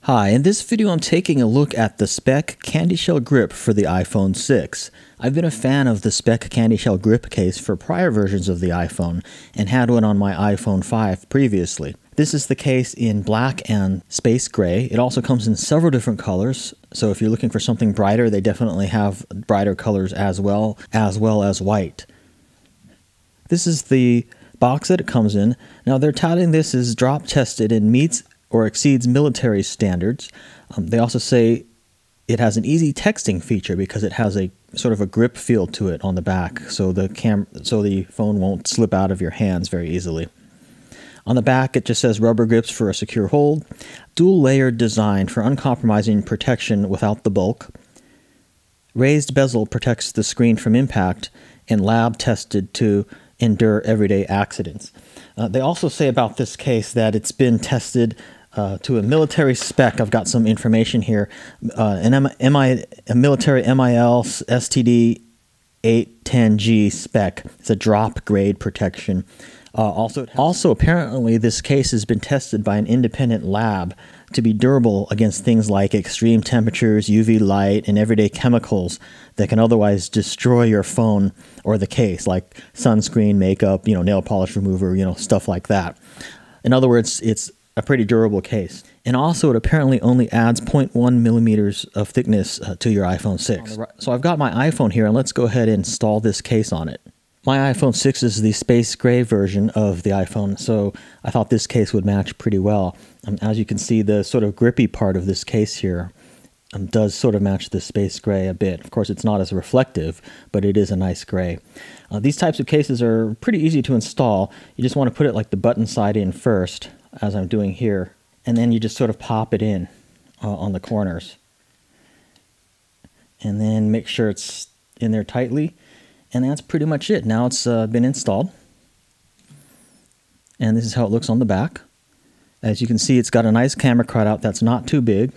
Hi, in this video I'm taking a look at the Speck CandyShell grip for the iPhone 6. I've been a fan of the Speck CandyShell grip case for prior versions of the iPhone and had one on my iPhone 5 previously. This is the case in black and space gray. It also comes in several different colors, so if you're looking for something brighter, they definitely have brighter colors as well as white. This is the box that it comes in. Now they're touting this as drop tested and meets or exceeds military standards. They also say it has an easy texting feature because it has a sort of a grip feel to it on the back, so the phone won't slip out of your hands very easily. On the back it just says rubber grips for a secure hold, dual layered design for uncompromising protection without the bulk, raised bezel protects the screen from impact, and lab tested to endure everyday accidents. They also say about this case that it's been tested to a military spec. I've got some information here. A military MIL STD 810G spec. It's a drop grade protection. Also, apparently, this case has been tested by an independent lab to be durable against things like extreme temperatures, UV light, and everyday chemicals that can otherwise destroy your phone or the case, like sunscreen, makeup, nail polish remover, stuff like that. In other words, it's a pretty durable case. And also, it apparently only adds 0.1 millimeters of thickness to your iPhone 6. So I've got my iPhone here, and let's go ahead and install this case on it. My iPhone 6 is the space gray version of the iPhone, so I thought this case would match pretty well. As you can see, the sort of grippy part of this case here does sort of match the space gray a bit. Of course, it's not as reflective, but it is a nice gray. These types of cases are pretty easy to install. You just want to put it like the button side in first, as I'm doing here, and then you just sort of pop it in on the corners. And then make sure it's in there tightly. And that's pretty much it. Now it's been installed. And this is how it looks on the back. As you can see, it's got a nice camera cutout that's not too big.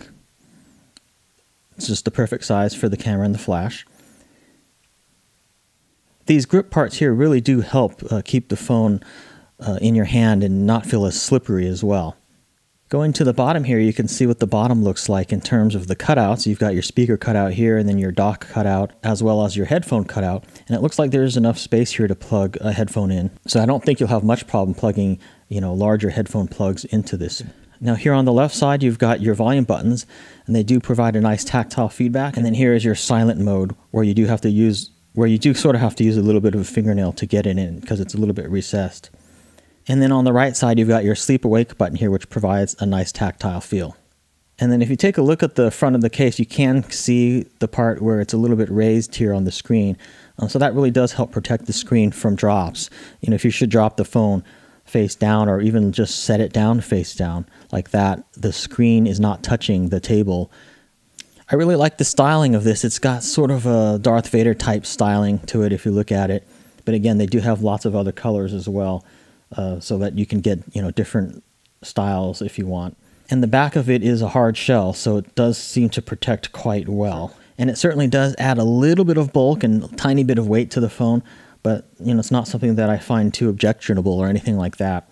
It's just the perfect size for the camera and the flash. These grip parts here really do help keep the phone in your hand and not feel as slippery as well. Going to the bottom here, you can see what the bottom looks like in terms of the cutouts. You've got your speaker cutout here and then your dock cutout as well as your headphone cutout. And it looks like there's enough space here to plug a headphone in. So I don't think you'll have much problem plugging, larger headphone plugs into this. Now here on the left side, you've got your volume buttons, and they do provide a nice tactile feedback. And then here is your silent mode, where you do sort of have to use a little bit of a fingernail to get it in because it's a little bit recessed. And then on the right side, you've got your sleep awake button here, which provides a nice tactile feel. And then if you take a look at the front of the case, you can see the part where it's a little bit raised here on the screen. So that really does help protect the screen from drops. If you should drop the phone face down or even just set it down face down like that, the screen is not touching the table. I really like the styling of this. It's got sort of a Darth Vader type styling to it if you look at it. But again, they do have lots of other colors as well. So that you can get different styles if you want. And the back of it is a hard shell, so it does seem to protect quite well. And it certainly does add a little bit of bulk and a tiny bit of weight to the phone, but it's not something that I find too objectionable or anything like that.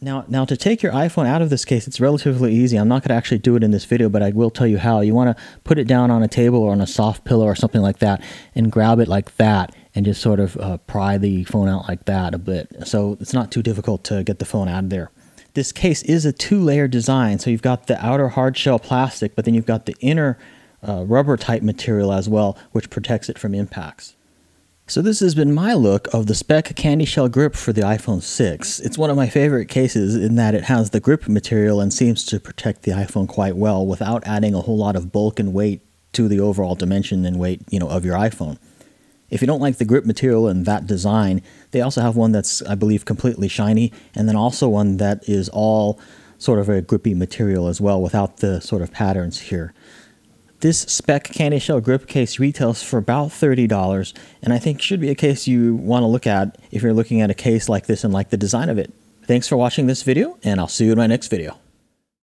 Now to take your iPhone out of this case, it's relatively easy. I'm not going to actually do it in this video, but I will tell you how. You want to put it down on a table or on a soft pillow or something like that and grab it like that and just sort of pry the phone out like that a bit. So it's not too difficult to get the phone out of there. This case is a two-layer design, so you've got the outer hard shell plastic, but then you've got the inner rubber type material as well, which protects it from impacts. So this has been my look of the Speck CandyShell grip for the iPhone 6. It's one of my favorite cases in that it has the grip material and seems to protect the iPhone quite well without adding a whole lot of bulk and weight to the overall dimension and weight, of your iPhone. If you don't like the grip material and that design, they also have one that's, I believe, completely shiny, and then also one that is all sort of a grippy material as well without the sort of patterns here. This Speck CandyShell grip case retails for about $30, and I think should be a case you want to look at if you're looking at a case like this and like the design of it. Thanks for watching this video, and I'll see you in my next video.